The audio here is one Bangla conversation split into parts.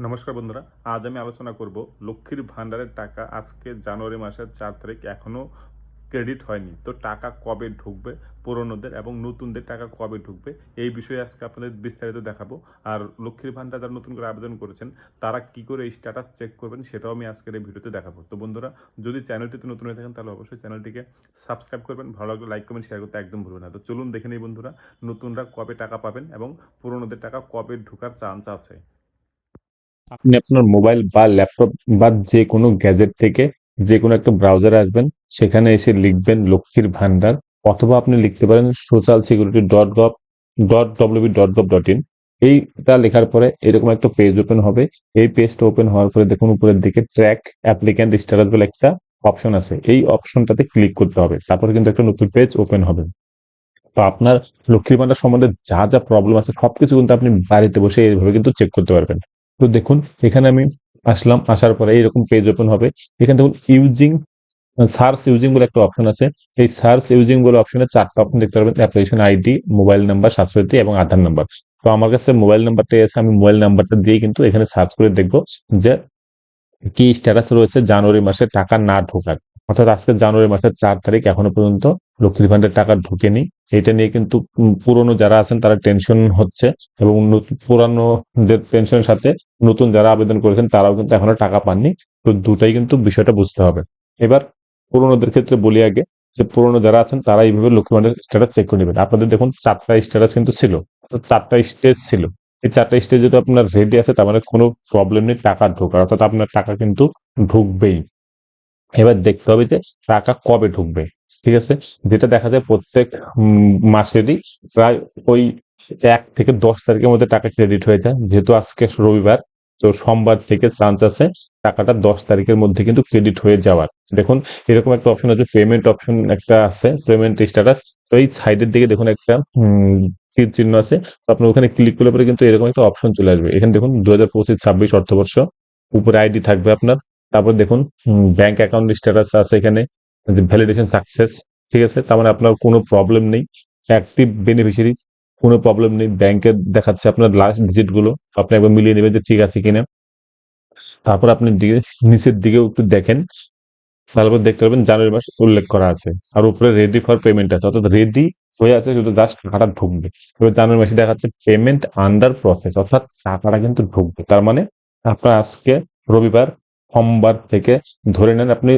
নমস্কার বন্ধুরা, আজ আমি আলোচনা করব লক্ষ্মীর ভান্ডারের টাকা আজকে জানুয়ারি মাসের 4 তারিখ এখনও ক্রেডিট হয়নি। তো টাকা কবে ঢুকবে পুরনোদের এবং নতুনদের টাকা কবে ঢুকবে এই বিষয়ে আজকে আপনাদের বিস্তারিত দেখাবো। আর লক্ষ্মীর ভান্ডার যারা নতুন করে আবেদন করেছেন তারা কি করে এই স্ট্যাটাস চেক করবেন সেটাও আমি আজকের এই ভিডিওতে দেখাবো। তো বন্ধুরা, যদি চ্যানেলটিতে নতুন হয়ে থাকেন তাহলে অবশ্যই চ্যানেলটিকে সাবস্ক্রাইব করবেন, ভালো লাগলে লাইক কমেন্ট শেয়ার করতে একদম ভুলবেন না। তো চলুন দেখে নিই বন্ধুরা, নতুনরা কবে টাকা পাবেন এবং পুরনোদের টাকা কবে ঢোকার চান্স আছে। আপনি আপনার মোবাইল বা ল্যাপটপ বা যে কোনো গ্যাজেট থেকে যে কোনো একটা ব্রাউজারে আসবেন, সেখানে এসে লিখবেন লক্ষ্মীর ভান্ডার, অথবা আপনি লিখতে পারেন socialsecurity.gov.wb.gov.in। এইটা লেখার পরে এরকম একটা পেজ ওপেন হবে। এই পেজটা ওপেন হওয়ার পরে দেখুন উপরের দিকে ট্র্যাক অ্যাপ্লিক্যান্ট স্ট্যাটাস বলে একটা অপশন আছে, এই অপশনটাতে ক্লিক করতে হবে, তারপরে কিন্তু একটা নতুন পেজ ওপেন হবে। তো আপনার লক্ষ্মীর ভান্ডার সম্বন্ধে যা যা প্রবলেম আছে সবকিছু কিন্তু আপনি বাড়িতে বসে এইভাবে কিন্তু চেক করতে পারবেন। তো দেখুন এখানে আমি আসলাম, আসার পরে এইরকম পেজ ওপেন হবে। এখানে দেখুন ইউজিং সার্চ ইউজিং বলে একটা অপশন আছে। এই সার্চ ইউজিং বলে অপশনে 4টা অপশন দেখতে পারবেন: application ID, mobile number, Swasthya Sathi এবং আধার নাম্বার। তো আমার কাছে মোবাইল নাম্বারটাই আছে, আমি মোবাইল নাম্বারটা দিয়ে কিন্তু এখানে সার্চ করে দেখবো যে কি স্ট্যাটাস রয়েছে জানুয়ারি মাসে টাকা না ঢোকার। অর্থাৎ আজকে জানুয়ারি মাসের 4 তারিখ এখনো পর্যন্ত লক্ষ্মীর ভান্ডারের টাকা ঢুকেনি। এটা নিয়ে কিন্তু পুরনো যারা আছেন তারা টেনশন হচ্ছে, এবং পুরানোদের টেনশনের সাথে নতুন যারা আবেদন করেছেন তারাও কিন্তু এখনো টাকা পাননি। তো দুটাই কিন্তু বিষয়টা বুঝতে হবে। এবার পুরনোদের ক্ষেত্রে বলি আগে, যে পুরনো যারা আছেন তারা এইভাবে লক্ষ্মী ভান্ডারের স্ট্যাটাস চেক করে নেবেন। আপনাদের দেখুন 4টা স্ট্যাটাস কিন্তু ছিল, অর্থাৎ 4টা স্টেজ ছিল। এই 4টা স্টেজ যদি আপনার রেডি আছে তার মানে কোনো প্রবলেম নেই টাকা ঢোকার, অর্থাৎ আপনার টাকা কিন্তু ঢুকবেই। এবার দেখতে হবে যে টাকা কবে ঢুকবে। ঠিক আছে, যেটা দেখা যায় প্রত্যেক মাসেরই প্রায় ওই 1 থেকে 10 তারিখের মধ্যে টাকা ক্রেডিট হয়ে যায়। যেহেতু আজকে রবিবার, তো সোমবার থেকে চান্স আছে টাকাটা 10 তারিখের মধ্যে কিন্তু ক্রেডিট হয়ে যাওয়ার। দেখুন এরকম একটা অপশন আছে, পেমেন্ট অপশন একটা আছে, পেমেন্ট স্ট্যাটাস। তো এই সাইডের দিকে দেখুন একটা তীর চিহ্ন আছে। তো আপনি ওখানে ক্লিক করলে পরে কিন্তু এরকম একটা অপশন চলে আসবে। এখানে দেখুন 2025-26 অর্থবর্ষ, উপরে আইডি থাকবে আপনার। তারপর দেখুন ব্যাংক অ্যাকাউন্ট স্ট্যাটাস আছে এখানে, ভ্যালিডেশন সাকসেস। ঠিক আছে, তার মানে আপনার কোনো প্রবলেম নেই, অ্যাক্টিভ বেনিফিশিয়ারি, কোনো প্রবলেম নেই। ব্যাংকে দেখাচ্ছে আপনার লাস্ট ডিজিট গুলো, আপনি একবার মিলিয়ে নেবেন যে ঠিক আছে কিনা। তারপর আপনি নিচের দিকেও একটু দেখেন, তারপর দেখতে পাবেন জানুয়ারি মাস উল্লেখ করা আছে, আর উপরে রেডি ফর পেমেন্ট আছে, অর্থাৎ রেডি হয়ে আছে, শুধু জাস্ট টাকাটা ঢুকবে। এবার জানুয়ারি মাসে দেখাচ্ছে পেমেন্ট আন্ডার প্রসেস, অর্থাৎ টাকাটা কিন্তু ঢুকবে। তার মানে আপনার আজকে রবিবার, সোমবার থেকে ধরে নেন আপনি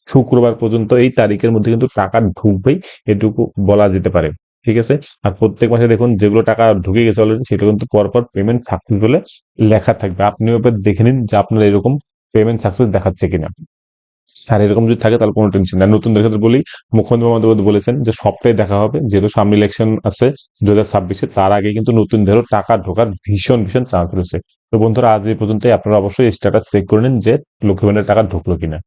শুক্রবার পর্যন্ত এই তারিখের মধ্যে কিন্তু টাকা ঢুকবেই, এটুকু বলা যেতে পারে। ঠিক আছে, আর প্রত্যেক মাসে দেখুন যেগুলো টাকা ঢুকে গেছে অলরেডি সেটা কিন্তু পরপর পেমেন্ট সাকসেস বলে লেখা থাকবে। আপনিও এবার দেখে নিন যে আপনার এরকম পেমেন্ট সাকসেস দেখাচ্ছে কিনা। আর এরকম যদি থাকে তাহলে কোনো টেনশন নাই। নতুনদের ক্ষেত্রে বলি, মুখ্যমন্ত্রী মমতা বন্দ্যোপাধ্যায় বলেছেন যে সবটাই দেখা হবে, যেহেতু সামনে ইলেকশন আছে 2026-এ, তার আগে কিন্তু নতুনদেরও টাকা ঢোকার ভীষণ ভীষণ চান্স রয়েছে। তো বন্ধুরা, আজ এই পর্যন্তই। আপনারা অবশ্যই স্ট্যাটাস চেক করে নিন যে লক্ষ্মী ভান্ডারের টাকা ঢুকলো কিনা।